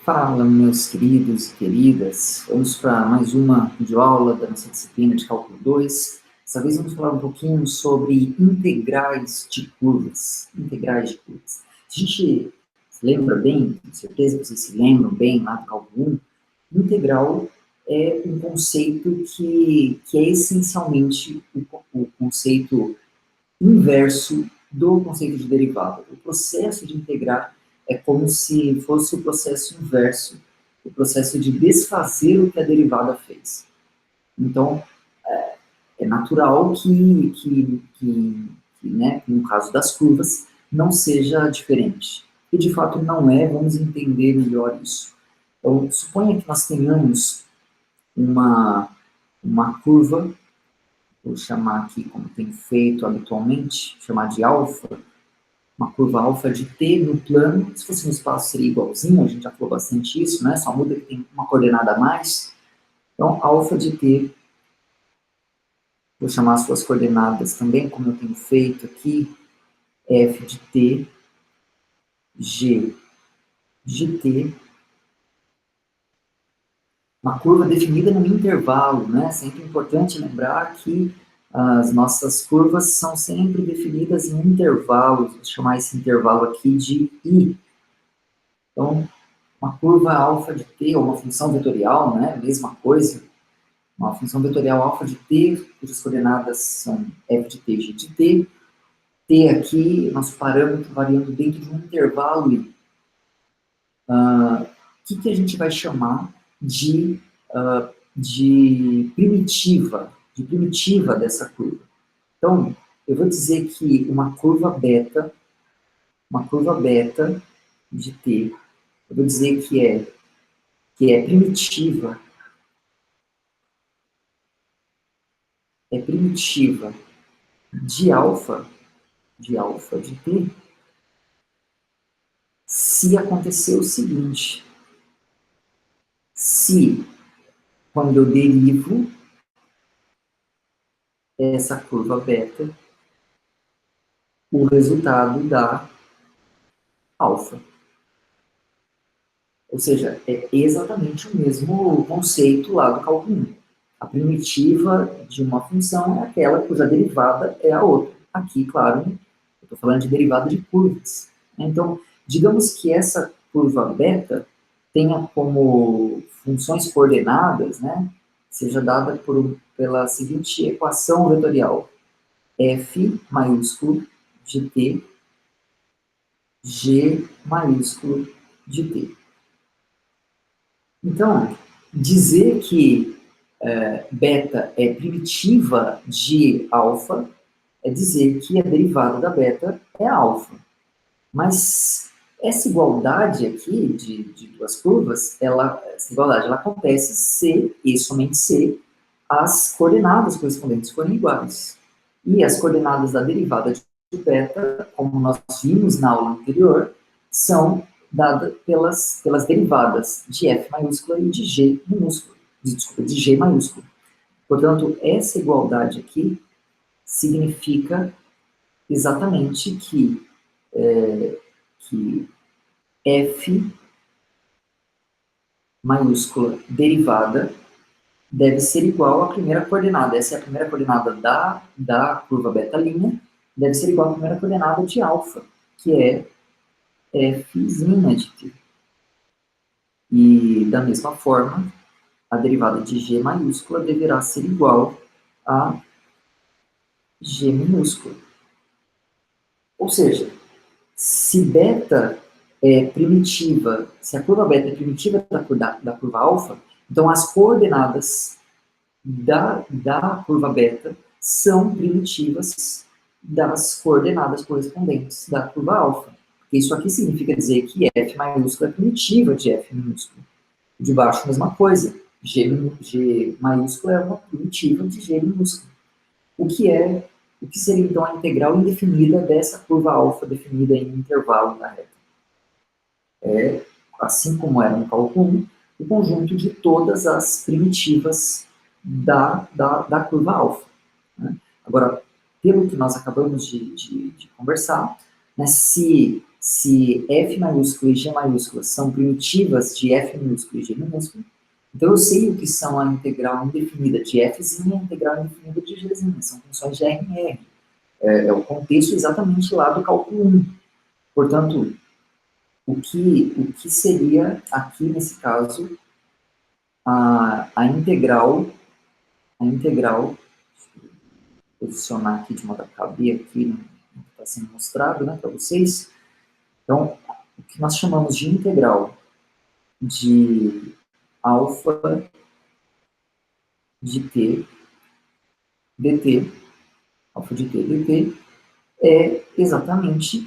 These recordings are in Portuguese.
Fala, meus queridos e queridas. Vamos para mais uma videoaula da nossa disciplina de Cálculo 2. Dessa vez vamos falar um pouquinho sobre integrais de curvas. Integrais de curvas. Se a gente se lembra bem, com certeza vocês se lembram bem lá do Cálculo 1, integral é um conceito que é essencialmente o conceito inverso do conceito de derivada. O processo de integrar é como se fosse o processo inverso, o processo de desfazer o que a derivada fez. Então, é natural né, no caso das curvas, não seja diferente. E, de fato, não é. Vamos entender melhor isso. Então, suponha que nós tenhamos uma curva, vou chamar aqui como tem feito habitualmente, chamar de alfa, uma curva alfa de t no plano. Se fosse no espaço seria igualzinho, a gente já falou bastante isso, né? Só muda que tem uma coordenada a mais. Então, alfa de t, vou chamar as suas coordenadas também, como eu tenho feito aqui, f de t, g de t, uma curva definida num intervalo, né? Sempre importante lembrar que as nossas curvas são sempre definidas em intervalos. Vou chamar esse intervalo aqui de I. Então, uma curva alfa de t, ou uma função vetorial, né? Mesma coisa. Uma função vetorial alfa de t, cujas coordenadas são f de t e g de t. T aqui, nosso parâmetro variando dentro de um intervalo I. O que a gente vai chamar de primitiva dessa curva? Então, eu vou dizer que uma curva beta de t, eu vou dizer que é primitiva de alfa de t, se acontecer o seguinte: se, quando eu derivo essa curva beta, o resultado dá alfa. Ou seja, é exatamente o mesmo conceito lá do cálculo 1. A primitiva de uma função é aquela cuja derivada é a outra. Aqui, claro, eu estou falando de derivada de curvas. Então, digamos que essa curva beta tenha como funções coordenadas, né, seja dada pela seguinte equação vetorial: f maiúsculo de t, g maiúsculo de t. Então, dizer que beta é primitiva de alfa é dizer que a derivada da beta é alfa. Mas essa igualdade aqui de duas curvas, essa igualdade ela acontece se, e somente se, as coordenadas correspondentes forem iguais. E as coordenadas da derivada de beta, como nós vimos na aula anterior, são dadas pelas derivadas de f maiúscula e de g minúsculo, de g maiúsculo. Portanto, essa igualdade aqui significa exatamente que f maiúscula derivada deve ser igual à primeira coordenada. Essa é a primeira coordenada da curva beta', deve ser igual à primeira coordenada de alfa, que é f' de t. E, da mesma forma, a derivada de g maiúscula deverá ser igual a g minúscula. Ou seja, se beta é primitiva, se a curva beta é primitiva da curva alfa, então as coordenadas da curva beta são primitivas das coordenadas correspondentes da curva alfa. Isso aqui significa dizer que f maiúscula é primitiva de f minúscula. De baixo, a mesma coisa. G maiúscula é uma primitiva de g minúscula. O que seria, então, a integral indefinida dessa curva alfa definida em intervalo da reta? É, assim como era no cálculo 1, o conjunto de todas as primitivas da curva alfa. Né? Agora, pelo que nós acabamos de conversar, né, se se f maiúsculo e g maiúscula são primitivas de f minúsculo e g minúsculo, então eu sei o que são a integral indefinida de fzinha e a integral indefinida de gzinha, são funções de R em R. É o contexto exatamente lá do cálculo 1. Portanto, o que seria aqui, nesse caso, a integral, vou posicionar aqui de modo a caber aqui no que está sendo mostrado, né, para vocês. Então, o que nós chamamos de integral de alfa de t dt, alfa de t dt, é exatamente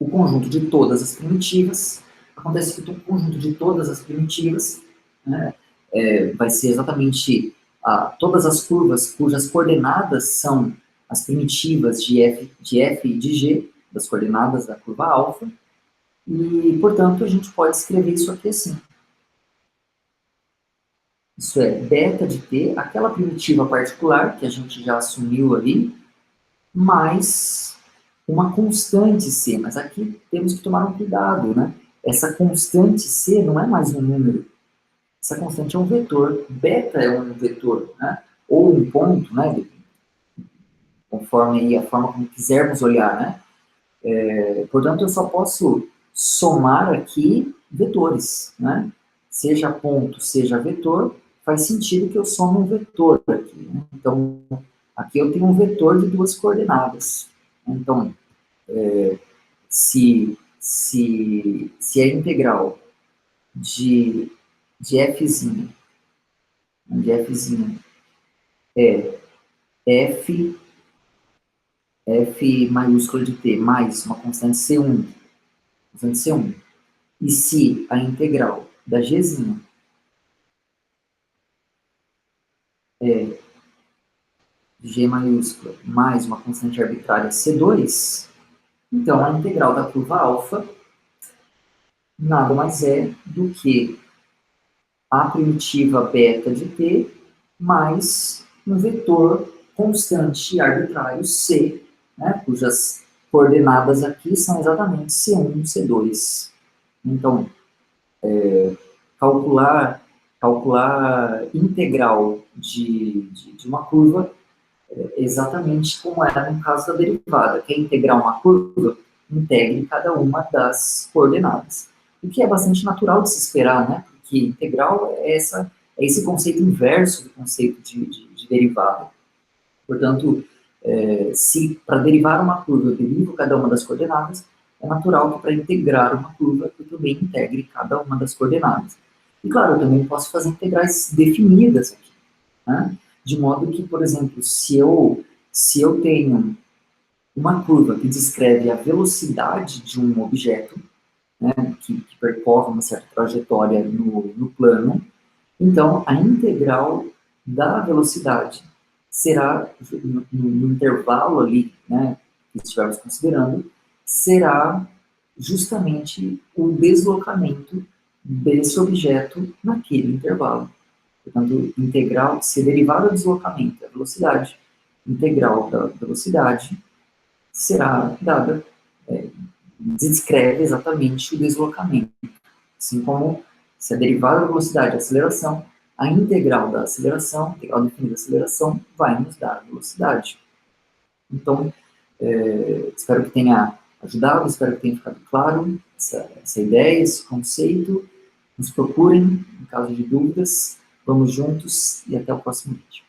o conjunto de todas as primitivas. Acontece que o conjunto de todas as primitivas, né, vai ser exatamente todas as curvas cujas coordenadas são as primitivas de f e de g, das coordenadas da curva alfa, e, portanto, a gente pode escrever isso aqui assim. Isso é beta de t, aquela primitiva particular que a gente já assumiu ali, mais uma constante c, mas aqui temos que tomar um cuidado, né? Essa constante c não é mais um número, essa constante é um vetor, beta é um vetor, né? Ou um ponto, né? Conforme aí a forma como quisermos olhar, né? Portanto, eu só posso somar aqui vetores, né? Seja ponto, seja vetor, faz sentido que eu some um vetor aqui, né? Então, aqui eu tenho um vetor de duas coordenadas. Então, se a integral de fzinha é f maiúscula de t mais uma constante C1, e se a integral da gzinha é g maiúscula mais uma constante arbitrária C2, então a integral da curva alfa nada mais é do que a primitiva beta de t mais um vetor constante arbitrário C, né, cujas coordenadas aqui são exatamente C1 e C2. Então, calcular integral de uma curva exatamente como era no caso da derivada. Quer integrar uma curva? Integre cada uma das coordenadas. O que é bastante natural de se esperar, né? Porque integral é esse conceito inverso do conceito de derivada. Portanto, se para derivar uma curva eu derivo cada uma das coordenadas, é natural que para integrar uma curva eu também integre cada uma das coordenadas. E claro, eu também posso fazer integrais definidas aqui, né? De modo que, por exemplo, se eu tenho uma curva que descreve a velocidade de um objeto, né, que percorre uma certa trajetória no plano, então a integral da velocidade será, no intervalo ali, né, que estivermos considerando, será justamente o deslocamento desse objeto naquele intervalo. Portanto, integral, se derivar do deslocamento da velocidade, integral da velocidade será dada, descreve exatamente o deslocamento. Assim como se a derivada da velocidade é a aceleração, a integral da aceleração, a integral definida da aceleração, vai nos dar a velocidade. Então, espero que tenha ajudado, espero que tenha ficado claro essa ideia, esse conceito. Nos procurem, em caso de dúvidas. Vamos juntos e até o próximo vídeo.